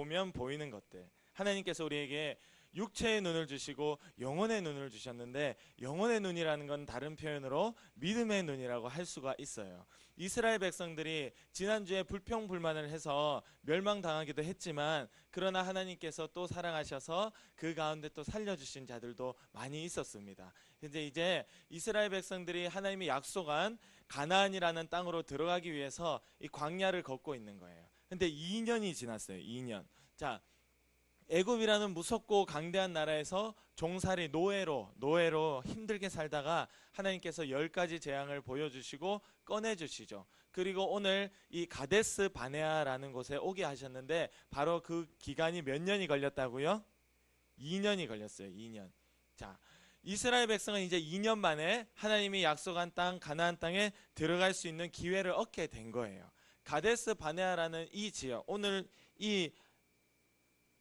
보면 보이는 것들. 하나님께서 우리에게 육체의 눈을 주시고 영혼의 눈을 주셨는데, 영혼의 눈이라는 건 다른 표현으로 믿음의 눈이라고 할 수가 있어요. 이스라엘 백성들이 지난주에 불평불만을 해서 멸망당하기도 했지만, 그러나 하나님께서 또 사랑하셔서 그 가운데 또 살려주신 자들도 많이 있었습니다. 근데 이제 이스라엘 백성들이 하나님이 약속한 가나안이라는 땅으로 들어가기 위해서 이 광야를 걷고 있는 거예요. 근데 2년이 지났어요. 2년. 자, 애굽이라는 무섭고 강대한 나라에서 종살이 노예로 힘들게 살다가 하나님께서 10가지 재앙을 보여주시고 꺼내주시죠. 그리고 오늘 이 가데스 바네아라는 곳에 오게 하셨는데, 바로 그 기간이 몇 년이 걸렸다고요? 2년이 걸렸어요. 2년. 자, 이스라엘 백성은 이제 2년 만에 하나님이 약속한 땅 가나안 땅에 들어갈 수 있는 기회를 얻게 된 거예요. 가데스 바네아라는 이 지역, 오늘 이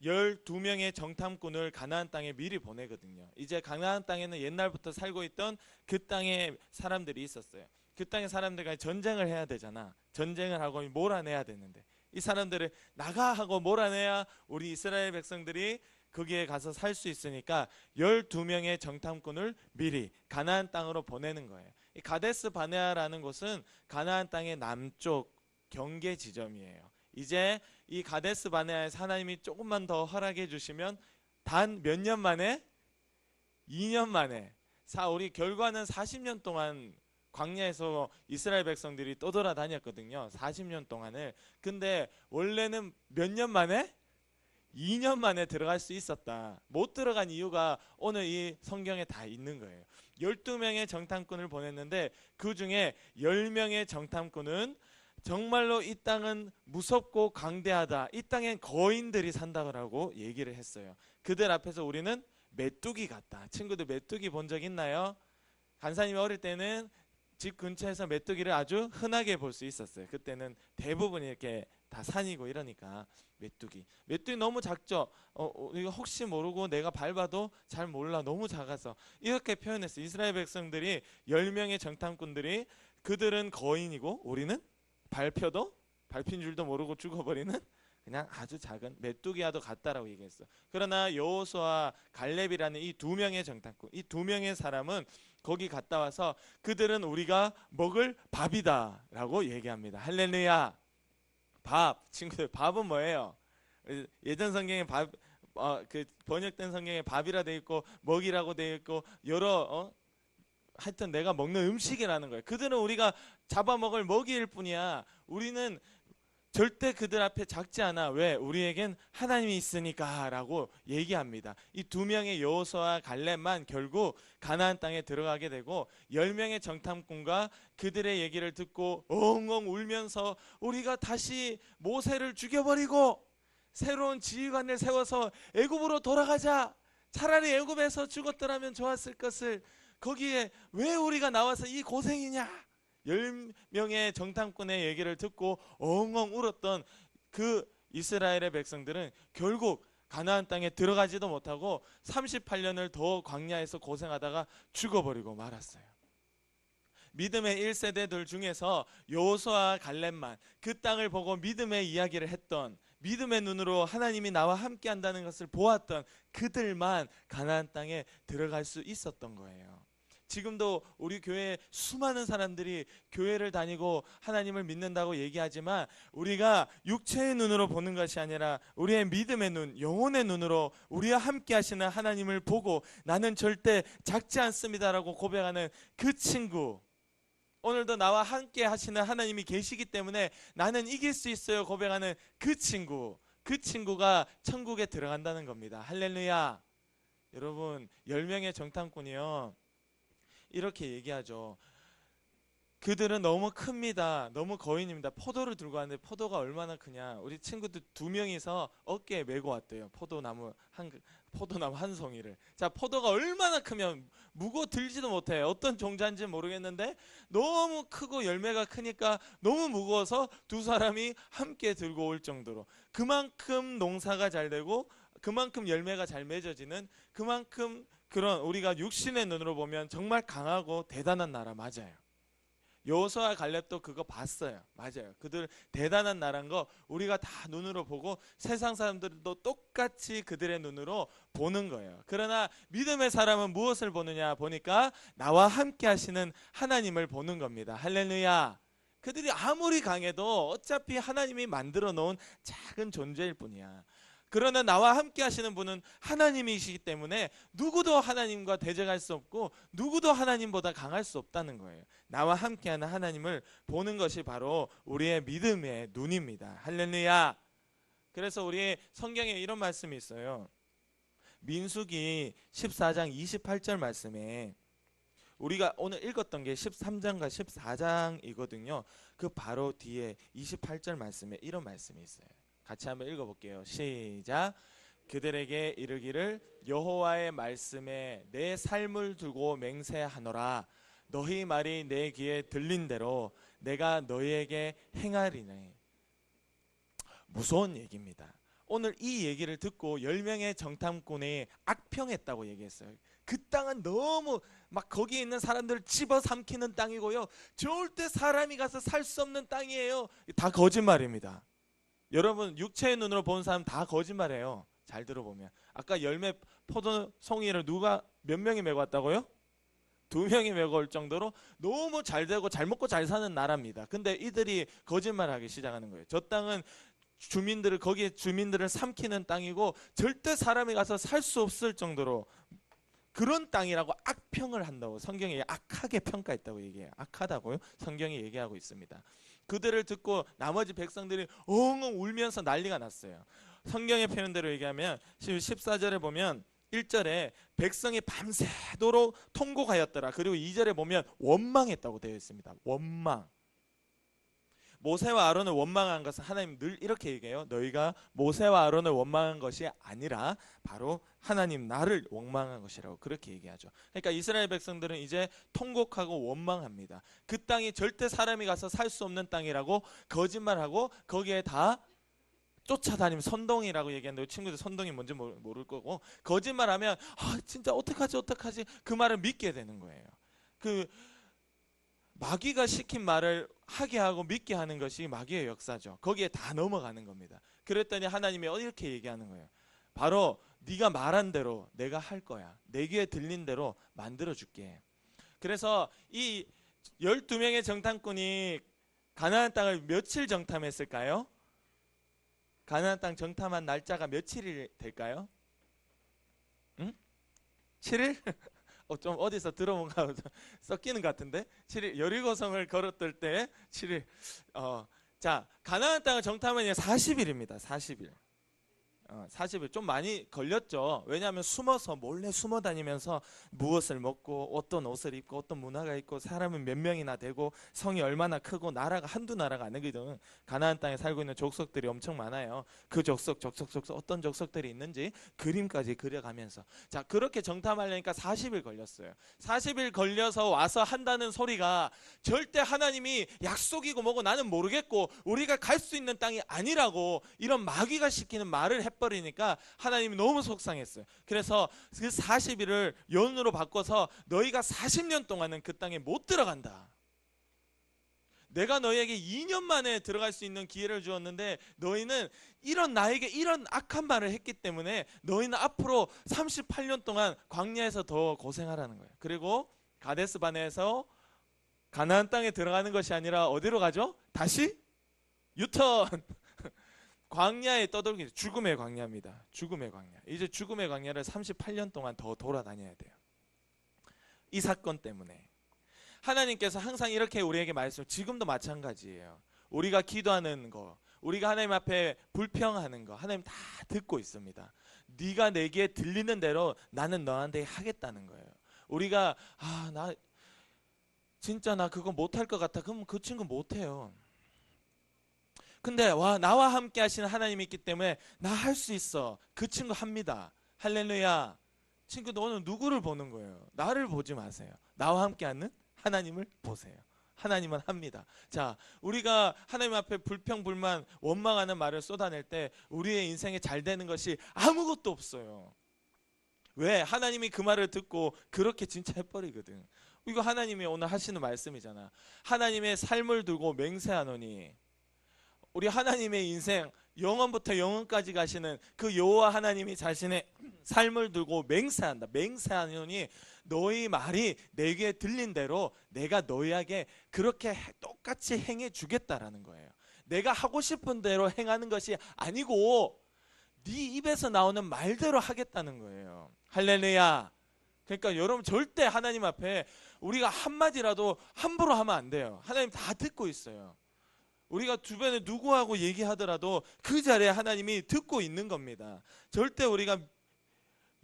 12명의 정탐꾼을 가나안 땅에 미리 보내거든요. 이제 가나안 땅에는 옛날부터 살고 있던 그 땅에 사람들이 있었어요. 그 땅의 사람들과 전쟁을 해야 되잖아. 전쟁을 하고 몰아내야 되는데, 이 사람들을 나가 하고 몰아내야 우리 이스라엘 백성들이 거기에 가서 살 수 있으니까 12명의 정탐꾼을 미리 가나안 땅으로 보내는 거예요. 이 가데스 바네아라는 곳은 가나안 땅의 남쪽 경계 지점이에요. 이제 이 가데스 바네아에서 하나님이 조금만 더 허락해 주시면 단 몇 년 만에? 2년 만에. 우리 결과는 40년 동안 광야에서 이스라엘 백성들이 떠돌아다녔거든요. 40년 동안을. 근데 원래는 몇 년 만에? 2년 만에 들어갈 수 있었다. 못 들어간 이유가 오늘 이 성경에 다 있는 거예요. 12명의 정탐꾼을 보냈는데 그 중에 10명의 정탐꾼은 정말로 이 땅은 무섭고 강대하다, 이 땅엔 거인들이 산다고 얘기를 했어요. 그들 앞에서 우리는 메뚜기 같다. 친구들 메뚜기 본 적 있나요? 간사님이 어릴 때는 집 근처에서 메뚜기를 아주 흔하게 볼 수 있었어요. 그때는 대부분 이렇게 다 산이고 이러니까. 메뚜기 너무 작죠? 이거 혹시 모르고 내가 밟아도 잘 몰라, 너무 작아서, 이렇게 표현했어요. 이스라엘 백성들이 10명의 정탐꾼들이, 그들은 거인이고 우리는 밟힌 줄도 모르고 죽어버리는 그냥 아주 작은 메뚜기와도 같다라고 얘기했어. 그러나 여호수아와 갈렙이라는 이 2명의 정탐꾼, 이 2명의 사람은 거기 갔다 와서 그들은 우리가 먹을 밥이다 라고 얘기합니다. 할렐루야. 밥. 친구들, 밥은 뭐예요? 예전 성경에 그 번역된 성경에 밥이라 돼 있고 먹이라고 돼 있고 여러 하여튼 내가 먹는 음식이라는 거예요. 그들은 우리가 잡아먹을 먹이일 뿐이야. 우리는 절대 그들 앞에 작지 않아. 왜? 우리에겐 하나님이 있으니까 라고 얘기합니다. 이 2명의 여호수아와 갈렙만 결국 가나안 땅에 들어가게 되고, 10명의 정탐꾼과 그들의 얘기를 듣고 엉엉 울면서 우리가 다시 모세를 죽여버리고 새로운 지휘관을 세워서 애굽으로 돌아가자. 차라리 애굽에서 죽었더라면 좋았을 것을 거기에 왜 우리가 나와서 이 고생이냐. 10명의 정탐꾼의 얘기를 듣고 엉엉 울었던 그 이스라엘의 백성들은 결국 가나안 땅에 들어가지도 못하고 38년을 더 광야에서 고생하다가 죽어버리고 말았어요. 믿음의 1세대들 중에서 여호수아와 갈렙만 그 땅을 보고 믿음의 이야기를 했던, 믿음의 눈으로 하나님이 나와 함께 한다는 것을 보았던 그들만 가나안 땅에 들어갈 수 있었던 거예요. 지금도 우리 교회에 수많은 사람들이 교회를 다니고 하나님을 믿는다고 얘기하지만, 우리가 육체의 눈으로 보는 것이 아니라 우리의 믿음의 눈, 영혼의 눈으로 우리와 함께 하시는 하나님을 보고 나는 절대 작지 않습니다라고 고백하는 그 친구, 오늘도 나와 함께 하시는 하나님이 계시기 때문에 나는 이길 수 있어요 고백하는 그 친구가 천국에 들어간다는 겁니다. 할렐루야. 여러분, 10명의 정탐꾼이요 이렇게 얘기하죠. 그들은 너무 큽니다. 너무 거인입니다. 포도를 들고 왔는데 포도가 얼마나 크냐. 우리 친구들 2명이서 어깨에 메고 왔대요. 포도나무 한 송이를. 자, 포도가 얼마나 크면 무거워 들지도 못해. 어떤 종자인지 모르겠는데 너무 크고 열매가 크니까 너무 무거워서 두 사람이 함께 들고 올 정도로, 그만큼 농사가 잘 되고 그만큼 열매가 잘 맺어지는, 그만큼 그런 우리가 육신의 눈으로 보면 정말 강하고 대단한 나라 맞아요. 여호수아 갈렙도 그거 봤어요. 맞아요. 그들 대단한 나라인 거 우리가 다 눈으로 보고 세상 사람들도 똑같이 그들의 눈으로 보는 거예요. 그러나 믿음의 사람은 무엇을 보느냐 보니까 나와 함께 하시는 하나님을 보는 겁니다. 할렐루야. 그들이 아무리 강해도 어차피 하나님이 만들어 놓은 작은 존재일 뿐이야. 그러나 나와 함께 하시는 분은 하나님이시기 때문에 누구도 하나님과 대적할 수 없고 누구도 하나님보다 강할 수 없다는 거예요. 나와 함께하는 하나님을 보는 것이 바로 우리의 믿음의 눈입니다. 할렐루야. 그래서 우리 성경에 이런 말씀이 있어요. 민수기 14장 28절 말씀에 우리가 오늘 읽었던 게 13장과 14장이거든요. 그 바로 뒤에 28절 말씀에 이런 말씀이 있어요. 같이 한번 읽어볼게요. 시작. 그들에게 이르기를 여호와의 말씀에 내 삶을 두고 맹세하노라. 너희 말이 내 귀에 들린 대로 내가 너희에게 행하리니. 무서운 얘기입니다. 오늘 이 얘기를 듣고 10명의 정탐꾼이 악평했다고 얘기했어요. 그 땅은 너무 막 거기에 있는 사람들을 집어삼키는 땅이고요. 절대 사람이 가서 살 수 없는 땅이에요. 다 거짓말입니다. 여러분 육체의 눈으로 보는 사람 다 거짓말해요. 잘 들어보면 아까 열매 포도송이를 누가 몇 명이 메고 왔다고요? 2명이 메고 올 정도로 너무 잘 되고 잘 먹고 잘 사는 나라입니다. 근데 이들이 거짓말하기 시작하는 거예요. 저 땅은 거기에 주민들을 삼키는 땅이고 절대 사람이 가서 살 수 없을 정도로 그런 땅이라고 악평을 한다고 성경이 악하게 평가했다고 얘기해요. 악하다고요? 성경이 얘기하고 있습니다. 그들을 듣고 나머지 백성들이 엉엉 울면서 난리가 났어요. 성경의 표현대로 얘기하면 14절에 보면 1절에 백성이 밤새도록 통곡하였더라. 그리고 2절에 보면 원망했다고 되어 있습니다. 원망. 모세와 아론을 원망한 것은 하나님 늘 이렇게 얘기해요. 너희가 모세와 아론을 원망한 것이 아니라 바로 하나님 나를 원망한 것이라고 그렇게 얘기하죠. 그러니까 이스라엘 백성들은 이제 통곡하고 원망합니다. 그 땅이 절대 사람이 가서 살 수 없는 땅이라고 거짓말하고 거기에 다 쫓아다니면 선동이라고 얘기하는데 친구들 선동이 뭔지 모를 거고 거짓말하면 진짜 어떡하지 그 말을 믿게 되는 거예요. 그 마귀가 시킨 말을 하게 하고 믿게 하는 것이 마귀의 역사죠. 거기에 다 넘어가는 겁니다. 그랬더니 하나님이 이렇게 얘기하는 거예요. 바로 네가 말한 대로 내가 할 거야. 내 귀에 들린 대로 만들어줄게. 그래서 이 12명의 정탐꾼이 가나안 땅을 며칠 정탐했을까요? 가나안 땅 정탐한 날짜가 며칠이 될까요? 응? 7일? 좀 어디서 들어본가 섞이는 것 같은데 7일 여리고성을 걸었을 때 7일 자 가나안 땅을 정탐하면 40일입니다. 40일 40일 좀 많이 걸렸죠. 왜냐하면 몰래 숨어 다니면서 무엇을 먹고 어떤 옷을 입고 어떤 문화가 있고 사람은 몇 명이나 되고 성이 얼마나 크고 나라가 한두 나라가 아니거든. 가나안 땅에 살고 있는 족속들이 엄청 많아요. 그 족속 어떤 족속들이 있는지 그림까지 그려가면서 자 그렇게 정탐하려니까 40일 걸렸어요. 40일 걸려서 와서 한다는 소리가 절대 하나님이 약속이고 뭐고 나는 모르겠고 우리가 갈 수 있는 땅이 아니라고 이런 마귀가 시키는 말을 버리니까 하나님이 너무 속상했어요. 그래서 그 40일을 연으로 바꿔서 너희가 40년 동안은 그 땅에 못 들어간다. 내가 너희에게 2년 만에 들어갈 수 있는 기회를 주었는데 너희는 나에게 이런 악한 말을 했기 때문에 너희는 앞으로 38년 동안 광야에서 더 고생하라는 거예요. 그리고 가데스 바네에서 가나안 땅에 들어가는 것이 아니라 어디로 가죠? 다시 유턴. 광야에 떠돌기 죽음의 광야입니다. 죽음의 광야. 이제 죽음의 광야를 38년 동안 더 돌아다녀야 돼요. 이 사건 때문에 하나님께서 항상 이렇게 우리에게 말씀 지금도 마찬가지예요. 우리가 기도하는 거 우리가 하나님 앞에 불평하는 거 하나님 다 듣고 있습니다. 네가 내게 들리는 대로 나는 너한테 하겠다는 거예요. 우리가 나 진짜 나 그거 못할 것 같아. 그럼 그 친구 못해요. 근데 나와 함께 하시는 하나님이 있기 때문에 나 할 수 있어. 그 친구 합니다. 할렐루야. 친구도 오늘 누구를 보는 거예요? 나를 보지 마세요. 나와 함께 하는 하나님을 보세요. 하나님은 합니다. 자, 우리가 하나님 앞에 불평, 불만, 원망하는 말을 쏟아낼 때 우리의 인생에 잘 되는 것이 아무것도 없어요. 왜? 하나님이 그 말을 듣고 그렇게 진짜 해버리거든. 이거 하나님이 오늘 하시는 말씀이잖아. 하나님의 삶을 두고 맹세하노니, 우리 하나님의 인생 영원부터 영원까지 가시는 그 여호와 하나님이 자신의 삶을 두고 맹세한다. 맹세하노니 너희 말이 내 귀에 들린 대로 내가 너희에게 그렇게 똑같이 행해 주겠다라는 거예요. 내가 하고 싶은 대로 행하는 것이 아니고 네 입에서 나오는 말대로 하겠다는 거예요. 할렐루야. 그러니까 여러분 절대 하나님 앞에 우리가 한마디라도 함부로 하면 안 돼요. 하나님 다 듣고 있어요. 우리가 주변에 누구하고 얘기하더라도 그 자리에 하나님이 듣고 있는 겁니다. 절대 우리가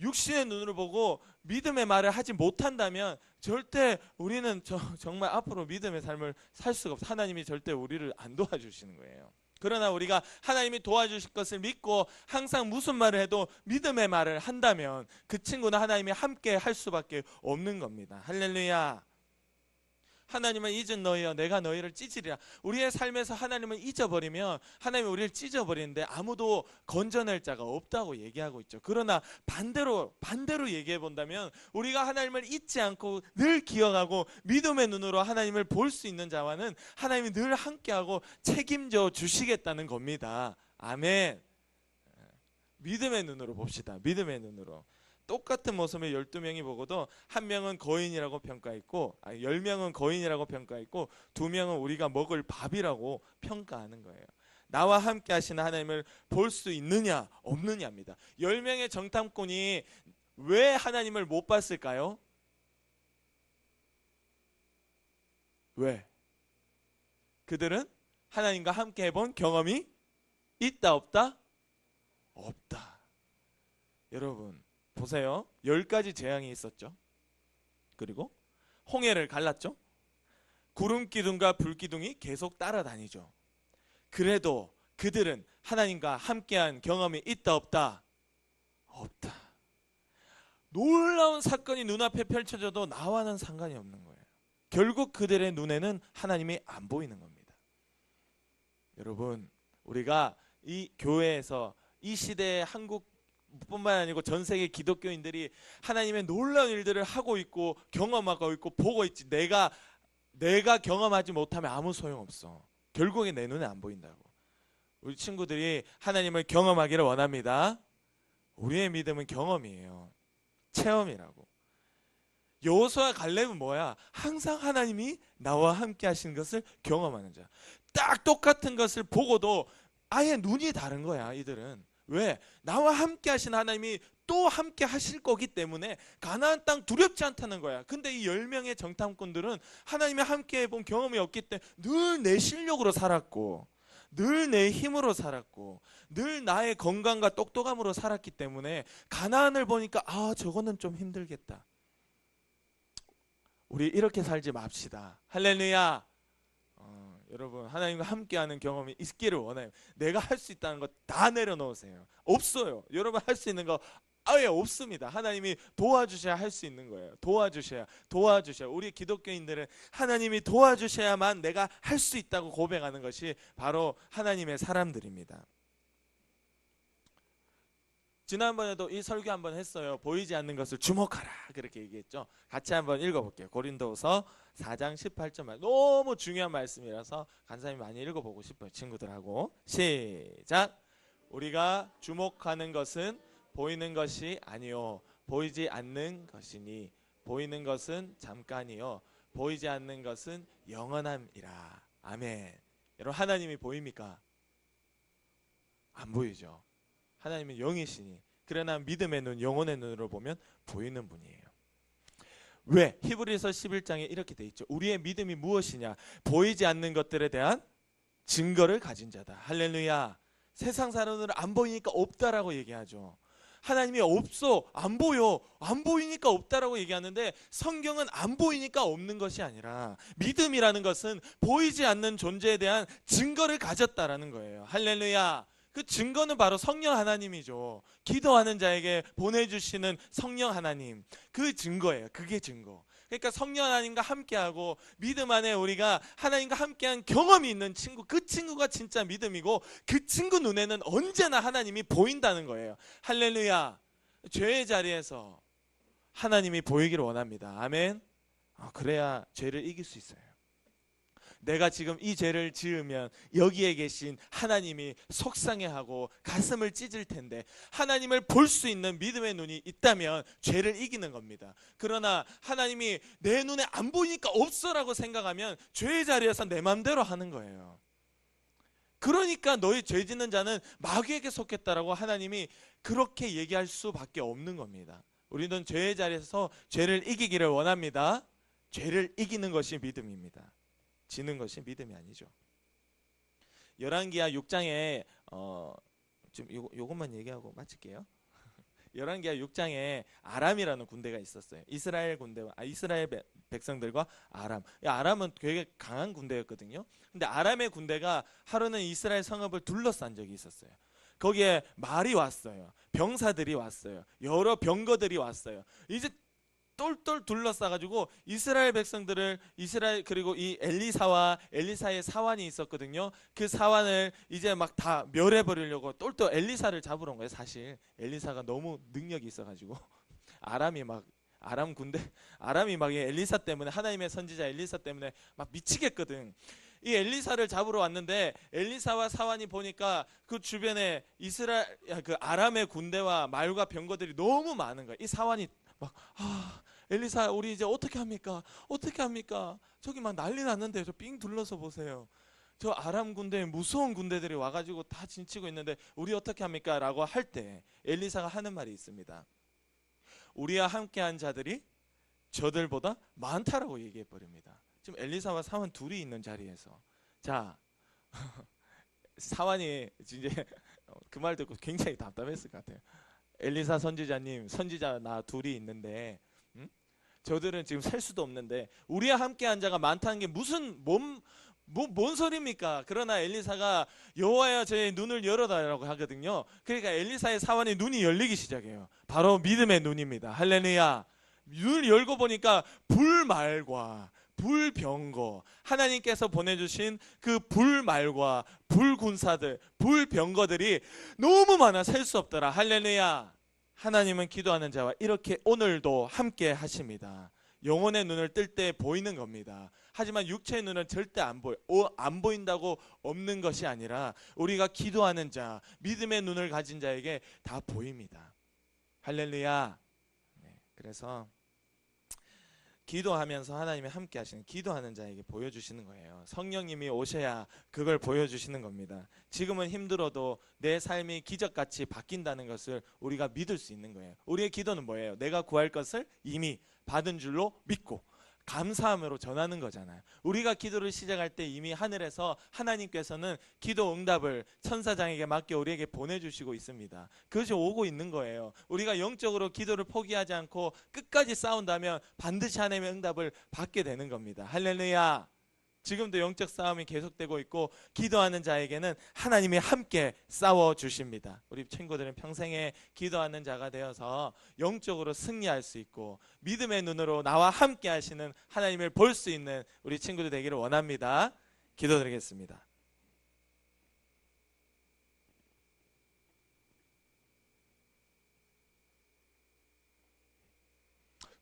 육신의 눈으로 보고 믿음의 말을 하지 못한다면 절대 우리는 정말 앞으로 믿음의 삶을 살 수가 없어요. 하나님이 절대 우리를 안 도와주시는 거예요. 그러나 우리가 하나님이 도와주실 것을 믿고 항상 무슨 말을 해도 믿음의 말을 한다면 그 친구는 하나님이 함께 할 수밖에 없는 겁니다. 할렐루야. 하나님은 잊은 너희여 내가 너희를 찢으리라. 우리의 삶에서 하나님을 잊어버리면 하나님이 우리를 찢어버리는데 아무도 건져낼 자가 없다고 얘기하고 있죠. 그러나 반대로 얘기해 본다면 우리가 하나님을 잊지 않고 늘 기억하고 믿음의 눈으로 하나님을 볼 수 있는 자와는 하나님이 늘 함께하고 책임져 주시겠다는 겁니다. 아멘. 믿음의 눈으로 봅시다. 믿음의 눈으로. 똑같은 모습을 12명이 보고도 한 명은 거인이라고 평가했고 10명은 거인이라고 평가했고 2명은 우리가 먹을 밥이라고 평가하는 거예요. 나와 함께 하시는 하나님을 볼 수 있느냐 없느냐입니다. 10명의 정탐꾼이 왜 하나님을 못 봤을까요? 왜? 그들은 하나님과 함께 해본 경험이 있다 없다? 없다. 여러분 보세요. 10가지 재앙이 있었죠. 그리고 홍해를 갈랐죠. 구름 기둥과 불 기둥이 계속 따라다니죠. 그래도 그들은 하나님과 함께한 경험이 있다 없다? 없다. 놀라운 사건이 눈앞에 펼쳐져도 나와는 상관이 없는 거예요. 결국 그들의 눈에는 하나님이 안 보이는 겁니다. 여러분 우리가 이 교회에서 이 시대의 한국 뿐만 아니고 전 세계 기독교인들이 하나님의 놀라운 일들을 하고 있고 경험하고 있고 보고 있지, 내가 경험하지 못하면 아무 소용없어. 결국에 내 눈에 안 보인다고. 우리 친구들이 하나님을 경험하기를 원합니다. 우리의 믿음은 경험이에요. 체험이라고. 여호수아 갈렙은 뭐야? 항상 하나님이 나와 함께 하시는 것을 경험하는 자. 딱 똑같은 것을 보고도 아예 눈이 다른 거야 이들은. 왜? 나와 함께 하신 하나님이 또 함께 하실 거기 때문에 가나안 땅 두렵지 않다는 거야. 근데 이 10명의 정탐꾼들은 하나님이 함께 해본 경험이 없기 때문에 늘 내 실력으로 살았고 늘 내 힘으로 살았고 늘 나의 건강과 똑똑함으로 살았기 때문에 가나안을 보니까 저거는 좀 힘들겠다. 우리 이렇게 살지 맙시다. 할렐루야. 여러분 하나님과 함께하는 경험이 있기를 원해요. 내가 할 수 있다는 거 다 내려놓으세요. 없어요. 여러분 할 수 있는 거 아예 없습니다. 하나님이 도와주셔야 할 수 있는 거예요. 도와주셔야. 우리 기독교인들은 하나님이 도와주셔야만 내가 할 수 있다고 고백하는 것이 바로 하나님의 사람들입니다. 지난번에도 이 설교 한번 했어요. 보이지 않는 것을 주목하라 그렇게 얘기했죠. 같이 한번 읽어볼게요. 고린도후서 4장 18절 너무 중요한 말씀이라서 간사님 많이 읽어보고 싶어요. 친구들하고 시작. 우리가 주목하는 것은 보이는 것이 아니요 보이지 않는 것이니 보이는 것은 잠깐이요 보이지 않는 것은 영원함이라. 아멘. 여러분 하나님이 보입니까? 안 보이죠. 하나님은 영이시니 그러나 믿음의 눈, 영혼의 눈으로 보면 보이는 분이에요. 왜? 히브리서 11장에 이렇게 돼 있죠. 우리의 믿음이 무엇이냐? 보이지 않는 것들에 대한 증거를 가진 자다. 할렐루야. 세상 사람들은 안 보이니까 없다라고 얘기하죠. 하나님이 없어, 안 보여, 안 보이니까 없다라고 얘기하는데 성경은 안 보이니까 없는 것이 아니라 믿음이라는 것은 보이지 않는 존재에 대한 증거를 가졌다라는 거예요. 할렐루야. 그 증거는 바로 성령 하나님이죠. 기도하는 자에게 보내주시는 성령 하나님. 그 증거예요. 그게 증거. 그러니까 성령 하나님과 함께하고 믿음 안에 우리가 하나님과 함께한 경험이 있는 친구, 그 친구가 진짜 믿음이고 그 친구 눈에는 언제나 하나님이 보인다는 거예요. 할렐루야. 죄의 자리에서 하나님이 보이기를 원합니다. 아멘. 그래야 죄를 이길 수 있어요. 내가 지금 이 죄를 지으면 여기에 계신 하나님이 속상해하고 가슴을 찢을 텐데, 하나님을 볼 수 있는 믿음의 눈이 있다면 죄를 이기는 겁니다. 그러나 하나님이 내 눈에 안 보이니까 없어라고 생각하면 죄의 자리에서 내 마음대로 하는 거예요. 그러니까 너희 죄 짓는 자는 마귀에게 속했다라고 하나님이 그렇게 얘기할 수밖에 없는 겁니다. 우리는 죄의 자리에서 죄를 이기기를 원합니다. 죄를 이기는 것이 믿음입니다. 지는 것이 믿음이 아니죠. 열왕기하 6장에 좀 요것만 얘기하고 마칠게요. 열왕기하 6장에 아람이라는 군대가 있었어요. 이스라엘 군대와 이스라엘 백성들과 아람. 아람은 되게 강한 군대였거든요. 근데 아람의 군대가 하루는 이스라엘 성읍을 둘러싼 적이 있었어요. 거기에 말이 왔어요. 병사들이 왔어요. 여러 병거들이 왔어요. 이제 똘똘 둘러싸가지고 이스라엘 백성들을 그리고 이 엘리사의 사환이 있었거든요. 그 사환을 이제 막 다 멸해버리려고 똘똘 엘리사를 잡으러 온 거예요. 사실 엘리사가 너무 능력이 있어가지고 아람이 막 엘리사 때문에, 하나님의 선지자 엘리사 때문에 막 미치겠거든. 이 엘리사를 잡으러 왔는데 엘리사와 사환이 보니까 그 주변에 그 아람의 군대와 말과 병거들이 너무 많은 거예요. 이 사환이 막 엘리사, 우리 이제 어떻게 합니까? 어떻게 합니까? 저기 막 난리 났는데 저 삥 둘러서 보세요. 저 아람 군대에 무서운 군대들이 와가지고 다 진치고 있는데 우리 어떻게 합니까? 라고 할 때 엘리사가 하는 말이 있습니다. 우리와 함께한 자들이 저들보다 많다라고 얘기해 버립니다. 지금 엘리사와 사환 둘이 있는 자리에서, 자 사환이 이제 그 말 듣고 굉장히 답답했을 것 같아요. 엘리사 선지자님, 선지자 나 둘이 있는데 저들은 지금 셀 수도 없는데 우리와 함께한 자가 많다는 게 무슨 뭔 소리입니까? 그러나 엘리사가 여호와여 저의 눈을 열어달라고 하거든요. 그러니까 엘리사의 사환의 눈이 열리기 시작해요. 바로 믿음의 눈입니다. 할렐루야. 눈을 열고 보니까 불말과 불병거, 하나님께서 보내주신 그 불말과 불군사들, 불병거들이 너무 많아 셀 수 없더라. 할렐루야. 하나님은 기도하는 자와 이렇게 오늘도 함께 하십니다. 영혼의 눈을 뜰 때 보이는 겁니다. 하지만 육체의 눈은 절대 안 보인다고 없는 것이 아니라 우리가 기도하는 자, 믿음의 눈을 가진 자에게 다 보입니다. 할렐루야. 그래서 기도하면서 하나님이 함께 하시는, 기도하는 자에게 보여주시는 거예요. 성령님이 오셔야 그걸 보여주시는 겁니다. 지금은 힘들어도 내 삶이 기적같이 바뀐다는 것을 우리가 믿을 수 있는 거예요. 우리의 기도는 뭐예요? 내가 구할 것을 이미 받은 줄로 믿고 감사함으로 전하는 거잖아요. 우리가 기도를 시작할 때 이미 하늘에서 하나님께서는 기도 응답을 천사장에게 맡겨 우리에게 보내주시고 있습니다. 그것이 오고 있는 거예요. 우리가 영적으로 기도를 포기하지 않고 끝까지 싸운다면 반드시 하나님의 응답을 받게 되는 겁니다. 할렐루야. 지금도 영적 싸움이 계속되고 있고 기도하는 자에게는 하나님이 함께 싸워주십니다. 우리 친구들은 평생에 기도하는 자가 되어서 영적으로 승리할 수 있고 믿음의 눈으로 나와 함께 하시는 하나님을 볼 수 있는 우리 친구들 되기를 원합니다. 기도드리겠습니다.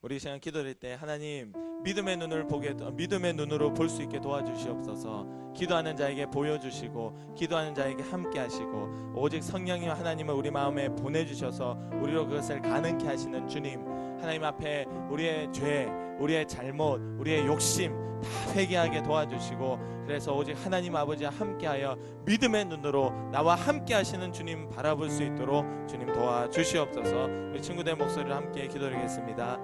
우리 시간 기도할 때 하나님 믿음의 눈으로 볼 수 있게 도와주시옵소서. 기도하는 자에게 보여주시고 기도하는 자에게 함께 하시고 오직 성령님 하나님을 우리 마음에 보내주셔서 우리로 그것을 가능케 하시는 주님, 하나님 앞에 우리의 죄, 우리의 잘못, 우리의 욕심 다 회개하게 도와주시고 그래서 오직 하나님 아버지와 함께하여 믿음의 눈으로 나와 함께 하시는 주님 바라볼 수 있도록 주님 도와주시옵소서. 우리 친구들 목소리를 함께 기도드리겠습니다.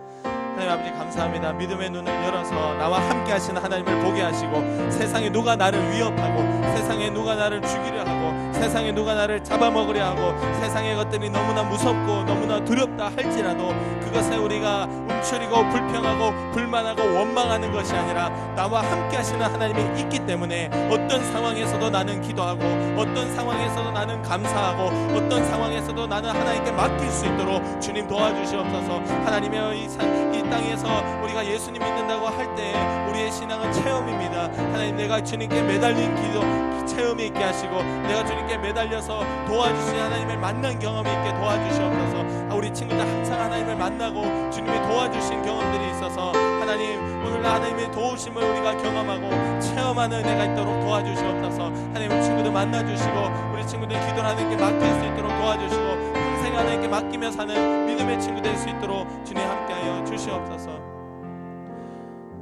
하나님 아버지 감사합니다. 믿음의 눈을 열어서 나와 함께 하시는 하나님을 보게 하시고 세상에 누가 나를 위협하고 세상에 누가 나를 죽이려 하고 세상에 누가 나를 잡아먹으려 하고 세상의 것들이 너무나 무섭고 너무나 두렵다 할지라도 그것에 우리가 움츠리고 불평하고 불만하고 원망하는 것이 아니라 나와 함께 하시는 하나님이 있기 때문에 어떤 상황에서도 나는 기도하고 어떤 상황에서도 나는 감사하고 어떤 상황에서도 나는 하나님께 맡길 수 있도록 주님 도와주시옵소서. 하나님의 이 땅에서 우리가 예수님 믿는다고 할 때 우리의 신앙은 체험입니다. 하나님 내가 주님께 매달린 기도 체험이 있게 하시고 내가 주님께 주님께 매달려서 도와주신 하나님을 만난 경험이 있게 도와주시옵소서. 우리 친구들 항상 하나님을 만나고 주님이 도와주신 경험들이 있어서 하나님 오늘 하나님의 도우심을 우리가 경험하고 체험하는 은혜가 있도록 도와주시옵소서. 하나님 우리 친구들 만나주시고 우리 친구들 기도를 하나님께 맡길 수 있도록 도와주시고 평생 하나님께 맡기며 사는 믿음의 친구 될 수 있도록 주님 함께하여 주시옵소서.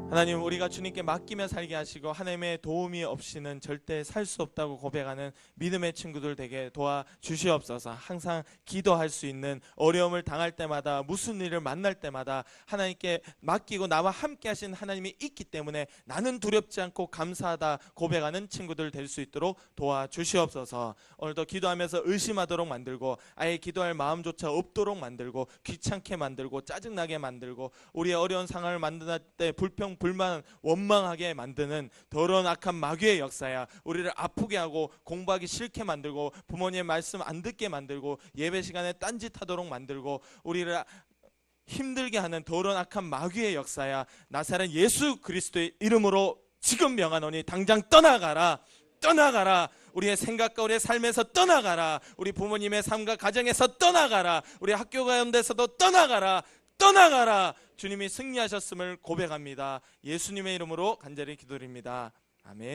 하나님 우리가 주님께 맡기며 살게 하시고 하나님의 도움이 없이는 절대 살 수 없다고 고백하는 믿음의 친구들 되게 도와주시옵소서. 항상 기도할 수 있는, 어려움을 당할 때마다 무슨 일을 만날 때마다 하나님께 맡기고 나와 함께 하신 하나님이 있기 때문에 나는 두렵지 않고 감사하다 고백하는 친구들 될 수 있도록 도와주시옵소서. 오늘도 기도하면서 의심하도록 만들고 아예 기도할 마음조차 없도록 만들고 귀찮게 만들고 짜증나게 만들고 우리의 어려운 상황을 만날 때 불만 원망하게 만드는 더러운 악한 마귀의 역사야. 우리를 아프게 하고 공부하기 싫게 만들고 부모님의 말씀 안 듣게 만들고 예배 시간에 딴짓하도록 만들고 우리를 힘들게 하는 더러운 악한 마귀의 역사야. 나사렛 예수 그리스도의 이름으로 지금 명하노니 당장 떠나가라. 떠나가라. 우리의 생각과 우리의 삶에서 떠나가라. 우리 부모님의 삶과 가정에서 떠나가라. 우리 학교 가운데서도 떠나가라. 떠나가라. 주님이 승리하셨음을 고백합니다. 예수님의 이름으로 간절히 기도드립니다. 아멘.